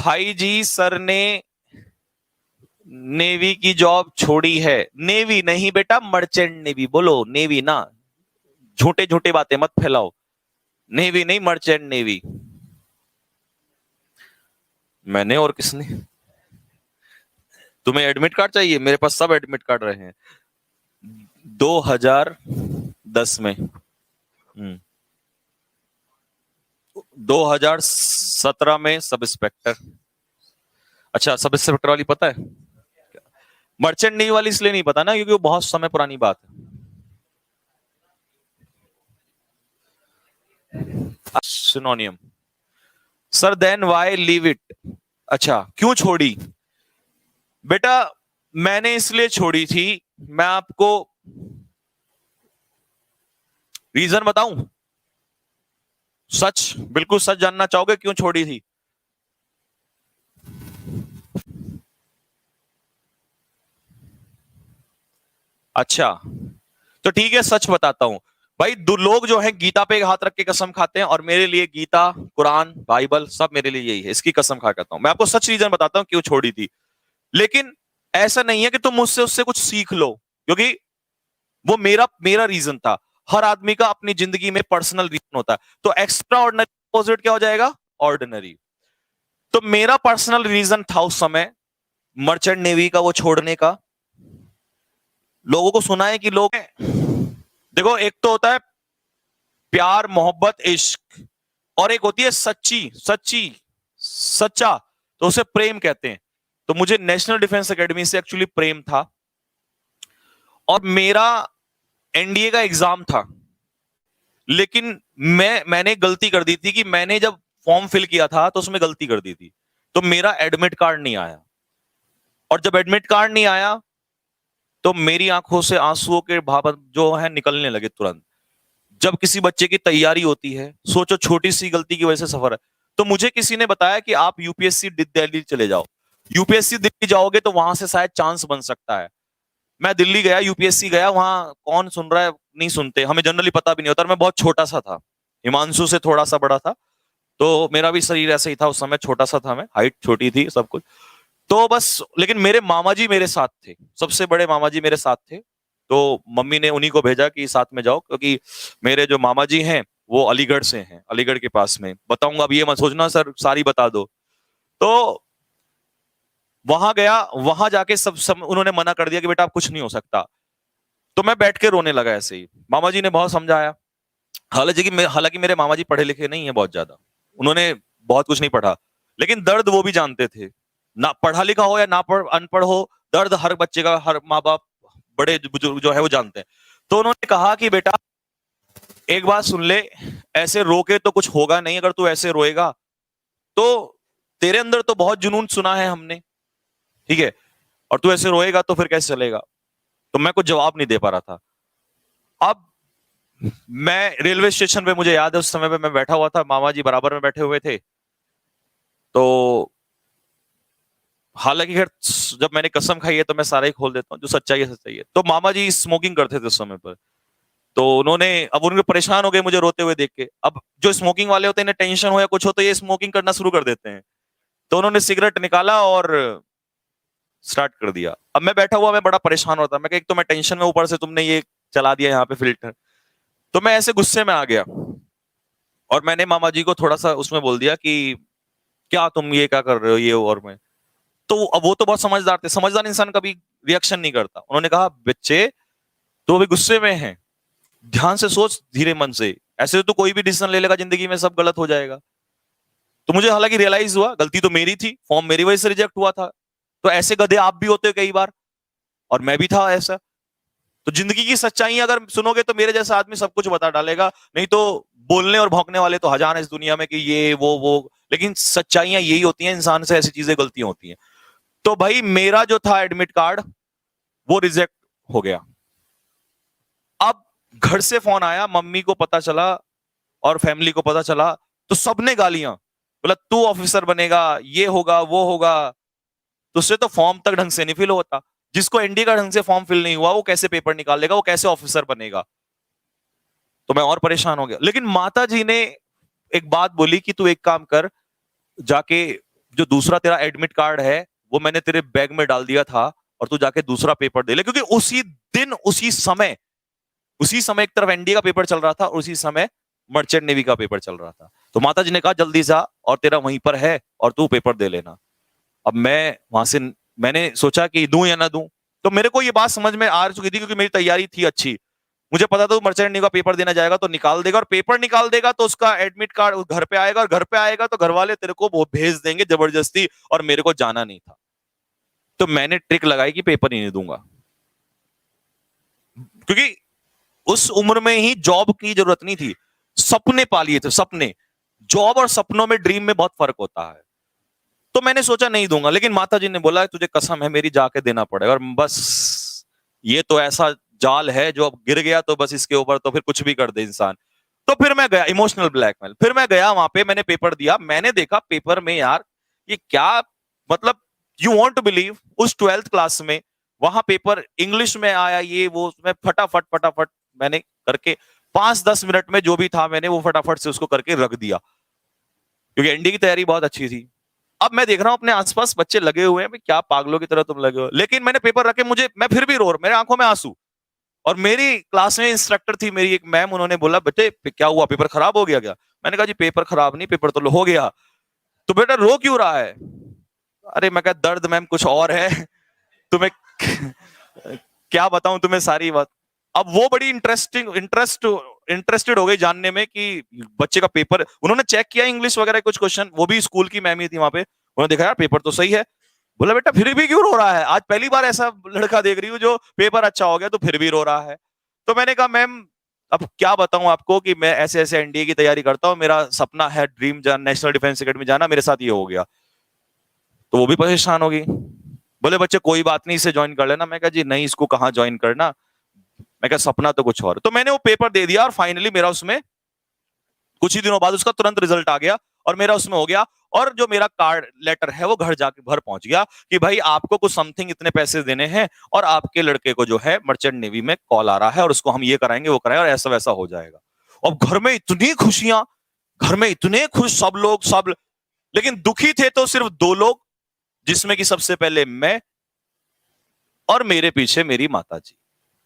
भाई जी सर ने नेवी की जॉब छोड़ी है। नेवी नहीं बेटा, मर्चेंट नेवी बोलो, नेवी ना, झूठे झूठे बातें मत फैलाओ। नेवी नहीं, मर्चेंट नेवी। मैंने और किसने? तुम्हें एडमिट कार्ड चाहिए? मेरे पास सब एडमिट कार्ड रहे हैं 2010 में। 2017 में सब इंस्पेक्टर। अच्छा, सब इंस्पेक्टर वाली पता है? मर्चेंट नेवी वाली इसलिए नहीं पता ना, क्योंकि वो बहुत समय पुरानी बात है। Synonym. Sir then why leave it? अच्छा, क्यों छोड़ी? बेटा मैंने इसलिए छोड़ी थी, मैं आपको रीजन बताऊं? सच, बिल्कुल सच जानना चाहोगे क्यों छोड़ी थी? अच्छा, तो ठीक है, सच बताता हूं। भाई दो लोग जो है गीता पे हाथ रख के कसम खाते हैं, और मेरे लिए गीता, कुरान, बाइबल सब मेरे लिए यही है, इसकी कसम खा करता हूं। मैं आपको सच रीजन बताता हूं क्यों छोड़ी थी। लेकिन ऐसा नहीं है कि तुम मुझसे उससे कुछ सीख लो, क्योंकि वो मेरा मेरा रीजन था। हर आदमी का अपनी जिंदगी में पर्सनल रीजन होता है। तो एक्स्ट्रा ऑर्डिनरी अपोजिट क्या हो जाएगा? ऑर्डिनरी। तो मेरा पर्सनल रीजन था उस समय मर्चेंट नेवी का वो छोड़ने का। लोगों को सुना है कि लोग, देखो एक तो होता है प्यार, मोहब्बत, इश्क, और एक होती है सच्ची सच्ची सच्चा, तो उसे प्रेम कहते हैं। तो मुझे नेशनल डिफेंस एकेडमी से एक्चुअली प्रेम था, और मेरा एनडीए का एग्जाम था। लेकिन मैंने गलती कर दी थी कि मैंने जब फॉर्म फिल किया था तो उसमें गलती कर दी थी, तो मेरा एडमिट कार्ड नहीं आया। और जब एडमिट कार्ड नहीं आया तो मेरी आंखों से आंसुओं के भाव जो है निकलने लगे तुरंत। जब किसी बच्चे की तैयारी होती है, सोचो छोटी सी गलती की वजह से सफर है। तो मुझे किसी ने बताया कि आप यूपीएससी दिल्ली चले जाओ, यूपीएससी दिल्ली जाओगे तो वहां से शायद चांस बन सकता है। मैं दिल्ली गया, यूपीएससी गया, वहां कौन सुन रहा है नहीं सुनते, हमें जनरली पता भी नहीं होता। और मैं बहुत छोटा सा था, हिमांशु से थोड़ा सा बड़ा था, तो मेरा भी शरीर ऐसे ही था उस समय, छोटा सा था मैं, हाइट छोटी थी सब कुछ। तो बस, लेकिन मेरे मामा जी मेरे साथ थे, सबसे बड़े मामा जी मेरे साथ थे। तो मम्मी ने उन्हीं को भेजा कि साथ में जाओ, क्योंकि मेरे जो मामा जी हैं वो अलीगढ़ से हैं, अलीगढ़ के पास में। बताऊंगा, अब ये मत सोचना सर सारी बता दो। तो वहां गया, वहां जाके सब उन्होंने मना कर दिया कि बेटा आप कुछ नहीं हो सकता। तो मैं बैठ के रोने लगा ऐसे ही। मामा जी ने बहुत समझाया। हालांकि मेरे मामा जी पढ़े लिखे नहीं है बहुत ज्यादा, उन्होंने बहुत कुछ नहीं पढ़ा, लेकिन दर्द वो भी जानते थे। ना पढ़ा लिखा हो या ना अनपढ़ हो, दर्द हर बच्चे का, हर माँ बाप, बड़े बुजुर्ग जो है वो जानते हैं। तो उन्होंने कहा कि बेटा एक बात सुन ले, ऐसे रो के तो कुछ होगा नहीं, अगर तू ऐसे रोएगा तो तेरे अंदर तो बहुत जुनून सुना है हमने, ठीक है, और तू ऐसे रोएगा तो फिर कैसे चलेगा? तो मैं कुछ जवाब नहीं दे पा रहा था। अब मैं रेलवे स्टेशन पे, मुझे याद है उस समय पे मैं बैठा हुआ था, मामा जी बराबर में बैठे हुए थे। तो हालांकि खैर जब मैंने कसम खाई है तो मैं सारा ही खोल देता हूँ, जो सच्चाई है सच्चाई है। तो मामा जी स्मोकिंग करते थे उस समय पर। तो उन्होंने, अब उनके परेशान हो गए मुझे रोते हुए देख के। अब जो स्मोकिंग वाले होते हैं, इन्हें टेंशन हो या कुछ हो तो ये स्मोकिंग करना शुरू कर देते हैं। तो उन्होंने सिगरेट निकाला और स्टार्ट कर दिया। अब मैं बैठा हुआ, मैं बड़ा परेशान होता, मैं एक तो मैं टेंशन में, ऊपर से तुमने ये चला दिया यहाँ पे फिल्टर। तो मैं ऐसे गुस्से में आ गया, और मैंने मामा जी को थोड़ा सा उसमें बोल दिया कि क्या तुम ये क्या कर रहे हो, ये और मैं। तो अब वो तो बहुत समझदार थे, समझदार इंसान कभी रिएक्शन नहीं करता। उन्होंने कहा बच्चे तो अभी गुस्से में है, ध्यान से सोच, धीरे मन से, ऐसे तो कोई भी डिसीजन ले लेगा जिंदगी में सब गलत हो जाएगा। तो मुझे हालांकि रियलाइज हुआ गलती तो मेरी थी, फॉर्म मेरी वजह से रिजेक्ट हुआ था। तो ऐसे गधे आप भी होते हो कई बार, और मैं भी था ऐसा। तो जिंदगी की सच्चाई अगर सुनोगे तो मेरे जैसा आदमी सब कुछ बता डालेगा, नहीं तो बोलने और भौंकने वाले तो हजार हैं इस दुनिया में कि ये वो, लेकिन सच्चाइयां यही होती हैं, इंसान से ऐसी चीजें गलतियां होती हैं। तो भाई मेरा जो था एडमिट कार्ड वो रिजेक्ट हो गया। अब घर से फोन आया, मम्मी को पता चला और फैमिली को पता चला, तो सबने गालियां, बोला तू ऑफिसर बनेगा, ये होगा वो होगा। तो उससे तो फॉर्म तक ढंग से नहीं फिल होता, जिसको एनडी का ढंग से फॉर्म फिल नहीं हुआ वो कैसे पेपर निकाल लेगा, वो कैसे ऑफिसर बनेगा? तो मैं और परेशान हो गया। लेकिन माता जी ने एक बात बोली कि तू एक काम कर, जाके जो दूसरा तेरा एडमिट कार्ड है वो मैंने तेरे बैग में डाल दिया था और तू जाके दूसरा पेपर दे ले, क्योंकि उसी दिन उसी समय एक तरफ एनडीए का पेपर चल रहा था और उसी समय मर्चेंट नेवी का पेपर चल रहा था। तो माता जी ने कहा जल्दी जा और तेरा वहीं पर है और तू पेपर दे लेना। अब मैं वहां से मैंने सोचा कि दूं या ना दूं, तो मेरे को ये बात समझ में आ चुकी थी क्योंकि मेरी तैयारी थी अच्छी। मुझे पता था मर्चेंट नेवी का पेपर देना जाएगा तो निकाल देगा, और पेपर निकाल देगा तो उसका एडमिट कार्ड घर पे आएगा, और घर पे आएगा तो घर वाले तेरे को वो भेज देंगे जबरदस्ती, और मेरे को जाना नहीं था। तो मैंने ट्रिक लगाई कि पेपर ही नहीं दूंगा, क्योंकि उस उम्र में ही जॉब की जरूरत नहीं थी, सपने पालिए थे, सपने। जॉब और सपनों में, ड्रीम में बहुत फर्क होता है। तो मैंने सोचा नहीं दूंगा, लेकिन माता जी ने बोला तुझे कसम है मेरी, जाके देना पड़ेगा। और बस ये तो ऐसा जाल है जो अब गिर गया तो बस इसके ऊपर तो फिर कुछ भी कर दे इंसान। तो फिर मैं गया, इमोशनल ब्लैकमेल। फिर मैं गया वहां पे, मैंने पेपर दिया। मैंने देखा पेपर में यार ये क्या, मतलब यू वांट टू बिलीव, उस 12th क्लास में वहां पेपर इंग्लिश में आया, ये वो, मैं फटाफट फटाफट मैंने करके 5-10 मिनट में जो भी था मैंने वो फटाफट से उसको करके रख दिया, क्योंकि एनडी की तैयारी बहुत अच्छी थी। अब मैं देख रहा हूं अपने आसपास बच्चे लगे हुए हैं, क्या पागलों की तरह तुम लगे हो, लेकिन मैंने पेपर रखे, मैं फिर भी मेरे आंखों में आंसू। और मेरी क्लास में इंस्ट्रक्टर थी, मेरी एक मैम, उन्होंने बोला बेटे क्या हुआ, पेपर खराब हो गया क्या? मैंने कहा जी पेपर खराब नहीं, पेपर तो हो गया। तो बेटा रो क्यों रहा है? अरे मैं कहा दर्द मैम कुछ और है, तुम्हें क्या बताऊं तुम्हें सारी बात। अब वो बड़ी इंटरेस्टेड हो गई जानने में कि बच्चे का पेपर, उन्होंने चेक किया इंग्लिश वगैरह कुछ क्वेश्चन, वो भी स्कूल की मैम ही थी वहां पे, उन्होंने देखा यार पेपर तो सही है। बोला बेटा फिर भी क्यों रो रहा है? आज पहली बार ऐसा लड़का देख रही हूँ जो पेपर अच्छा हो गया तो फिर भी रो रहा है। तो मैंने कहा मैम अब क्या बताऊं आपको कि मैं ऐसे ऐसे एनडीए की तैयारी करता हूं, मेरा सपना है ड्रीम नेशनल डिफेंस एकेडमी जाना, मेरे साथ ये हो गया। तो वो भी परेशान होगी, बोले बच्चे कोई बात नहीं इसे ज्वाइन कर लेना। मैं कहा जी नहीं, इसको कहाँ ज्वाइन करना, मैं कहा सपना तो कुछ और। तो मैंने वो पेपर दे दिया और फाइनली मेरा उसमें कुछ ही दिनों बाद उसका तुरंत रिजल्ट आ गया और मेरा उसमें हो गया। और जो मेरा कार्ड लेटर है वो घर पहुंच गया कि भाई आपको कुछ समथिंग इतने पैसे देने हैं और आपके लड़के को जो है मर्चेंट नेवी में कॉल आ रहा है और उसको हम ये कराएंगे वो कराएंगे और ऐसा वैसा हो जाएगा। और घर में इतनी खुशियां, घर में इतने खुश सब लोग, सब। लेकिन दुखी थे तो सिर्फ 2 लोग, जिसमें कि सबसे पहले मैं और मेरे पीछे मेरी माता जी।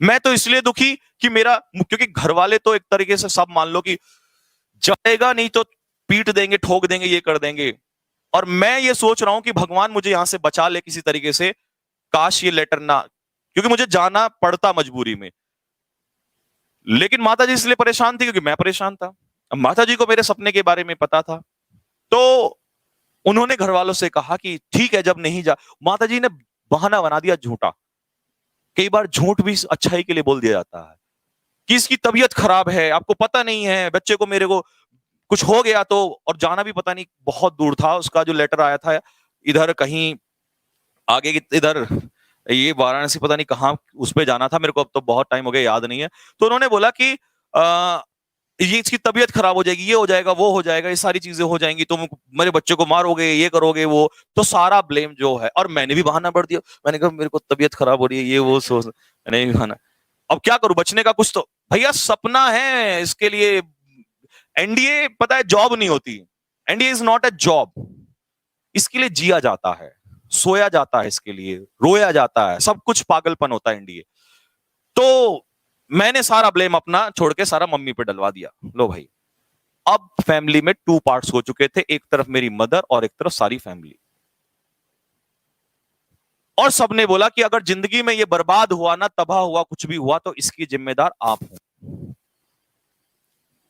मैं तो इसलिए दुखी कि मेरा, क्योंकि घर वाले तो एक तरीके से सब मान लो कि जाएगा नहीं तो पीट देंगे, ठोक देंगे, ये कर देंगे। और मैं ये सोच रहा हूं कि भगवान मुझे यहां से बचा ले किसी तरीके से, काश ये लेटर ना, क्योंकि मुझे जाना पड़ता मजबूरी में। लेकिन माता जी इसलिए परेशान थी क्योंकि मैं परेशान था। अब माता जी को मेरे सपने के बारे में पता था, तो उन्होंने घर वालों से कहा कि ठीक है जब नहीं जा, माता जी ने बहाना बना दिया झूठा। कई बार झूठ भी अच्छाई के लिए बोल दिया जाता है कि इसकी तबीयत खराब है, आपको पता नहीं है, बच्चे को मेरे को कुछ हो गया तो, और जाना भी पता नहीं बहुत दूर था, उसका जो लेटर आया था इधर कहीं आगे की, इधर ये वाराणसी पता नहीं कहाँ उस पे जाना था, मेरे को अब तो बहुत टाइम हो गया याद नहीं है। तो उन्होंने बोला कि ये इसकी तबीयत खराब हो जाएगी, ये हो जाएगा, वो हो जाएगा, ये सारी चीजें हो जाएंगी, तुम मेरे बच्चे को मारोगे, ये करोगे, वो। तो सारा ब्लेम जो है, और मैंने भी बहाना बढ़ दिया, मैंने कहा मेरे को तबीयत खराब हो रही है, ये वो सोच, मैंने भी बहाना। अब क्या करूं, बचने का कुछ तो, भैया सपना है, इसके लिए एनडीए पता है जॉब नहीं होती, NDA is not a job, इसके लिए जिया जाता है, सोया जाता है, इसके लिए रोया जाता है, सब कुछ पागलपन होता है एनडीए। तो मैंने सारा ब्लेम अपना छोड़ के सारा मम्मी पे डलवा दिया। लो भाई, अब फैमिली में 2 पार्ट्स हो चुके थे, एक तरफ मेरी मदर और एक तरफ सारी फैमिली। और सबने बोला कि अगर जिंदगी में ये बर्बाद हुआ ना, तबाह हुआ, कुछ भी हुआ तो इसकी जिम्मेदार आप हो।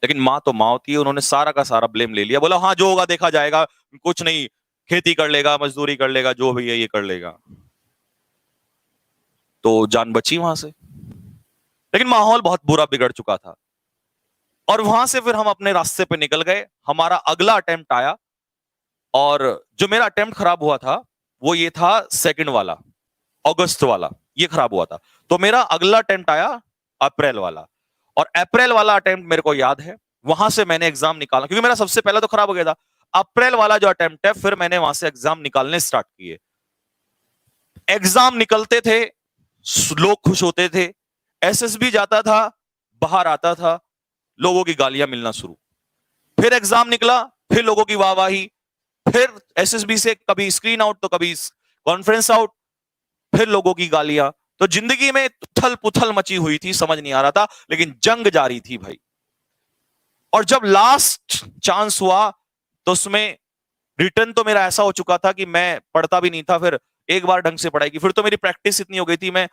लेकिन माँ तो माँ होती है, उन्होंने सारा का सारा ब्लेम ले लिया, बोला हाँ जो होगा देखा जाएगा, कुछ नहीं, खेती कर लेगा, मजदूरी कर लेगा, जो भी है ये कर लेगा। तो जान बची वहां से, लेकिन माहौल बहुत बुरा बिगड़ चुका था। और वहां से फिर हम अपने रास्ते पे निकल गए, हमारा अगला अटेम्प्ट आया। और जो मेरा अटेम्प्ट खराब हुआ था वो ये था सेकंड वाला, अगस्त वाला, ये खराब हुआ था। तो मेरा अगला अटेम्प्ट आया अप्रैल वाला, और अप्रैल वाला अटेम्प्ट मेरे को याद है, वहां से मैंने एग्जाम निकाला, क्योंकि मेरा सबसे पहला तो खराब हो गया था। अप्रैल वाला जो अटेम्प्ट है, फिर मैंने वहां से एग्जाम निकालने स्टार्ट किए। एग्जाम निकलते थे, लोग खुश होते थे, एसएसबी जाता था, बाहर आता था, लोगों की गालियां मिलना शुरू। फिर एग्जाम निकला, फिर लोगों की वाहवाही, फिर एसएसबी से कभी स्क्रीन आउट तो कभी कॉन्फ्रेंस आउट, फिर लोगों की गालियां। तो जिंदगी में उथल पुथल मची हुई थी, समझ नहीं आ रहा था, लेकिन जंग जारी थी भाई। और जब लास्ट चांस हुआ तो उसमें रिटर्न तो मेरा ऐसा हो चुका था कि मैं पढ़ता भी नहीं था, फिर एक बार ढंग से पढ़ाई की, फिर तो मेरी प्रैक्टिस इतनी हो गई थी, मैं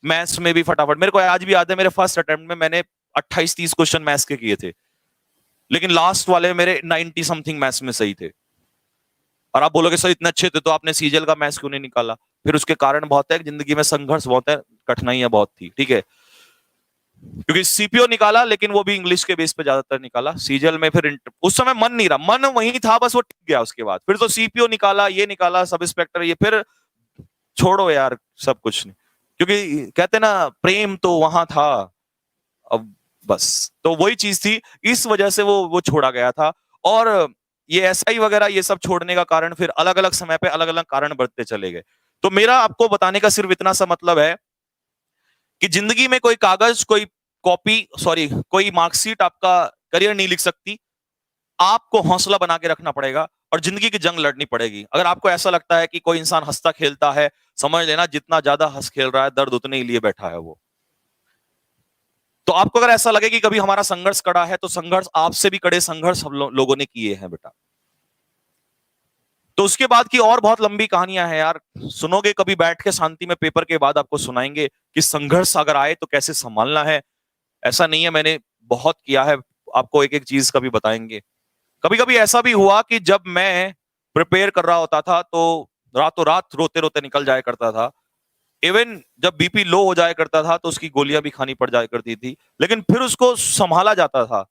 मैथ्स में भी फटाफट, मेरे को आज भी याद है मेरे फर्स्ट अटेम्प्ट में मैंने 28-30 क्वेश्चन मैथ्स के किए थे, लेकिन लास्ट वाले मेरे 90 समथिंग मैथ्स में सही थे। और आप बोलोगे सर इतने अच्छे थे तो आपने सीजीएल का मैथ्स क्यों नहीं निकाला? फिर उसके कारण बहुत है, जिंदगी में संघर्ष बहुत है, कठिनाइयां बहुत थी, ठीक है। क्योंकि सीपीओ निकाला, लेकिन वो भी इंग्लिश के बेस पे ज्यादातर निकाला। सीजीएल में फिर उस समय मन नहीं रहा, मन वही था बस, वो टिक गया। उसके बाद फिर तो सीपीओ निकाला, ये निकाला, सब इंस्पेक्टर, ये फिर छोड़ो यार सब कुछ नहीं, क्योंकि कहते ना प्रेम तो वहां था, अब बस तो वही चीज थी, इस वजह से वो छोड़ा गया था। और ये एसआई वगैरह ये सब छोड़ने का कारण फिर अलग अलग समय पे अलग अलग कारण बढ़ते चले गए। तो मेरा आपको बताने का सिर्फ इतना सा मतलब है कि जिंदगी में कोई कागज, कोई कॉपी, सॉरी कोई मार्कशीट आपका करियर नहीं लिख सकती। आपको हौसला बना के रखना पड़ेगा और जिंदगी की जंग लड़नी पड़ेगी। अगर आपको ऐसा लगता है कि कोई इंसान हंसता खेलता है, समझ लेना जितना ज्यादा हंस खेल रहा है दर्द उतने ही लिए बैठा है वो। तो आपको अगर ऐसा लगे कि कभी हमारा संघर्ष कड़ा है, तो संघर्ष आपसे भी कड़े संघर्ष हम लोगों ने किए हैं बेटा। तो उसके बाद की और बहुत लंबी कहानियां हैं यार, सुनोगे कभी बैठ के शांति में, पेपर के बाद आपको सुनाएंगे कि संघर्ष अगर आए तो कैसे संभालना है। ऐसा नहीं है, मैंने बहुत किया है, आपको एक एक चीज कभी बताएंगे। कभी कभी ऐसा भी हुआ कि जब मैं प्रिपेयर कर रहा होता था तो रातों रात रोते रोते निकल जाया करता था। इवन जब बीपी लो हो जाया करता था तो उसकी गोलियां भी खानी पड़ जाया करती थी, लेकिन फिर उसको संभाला जाता था।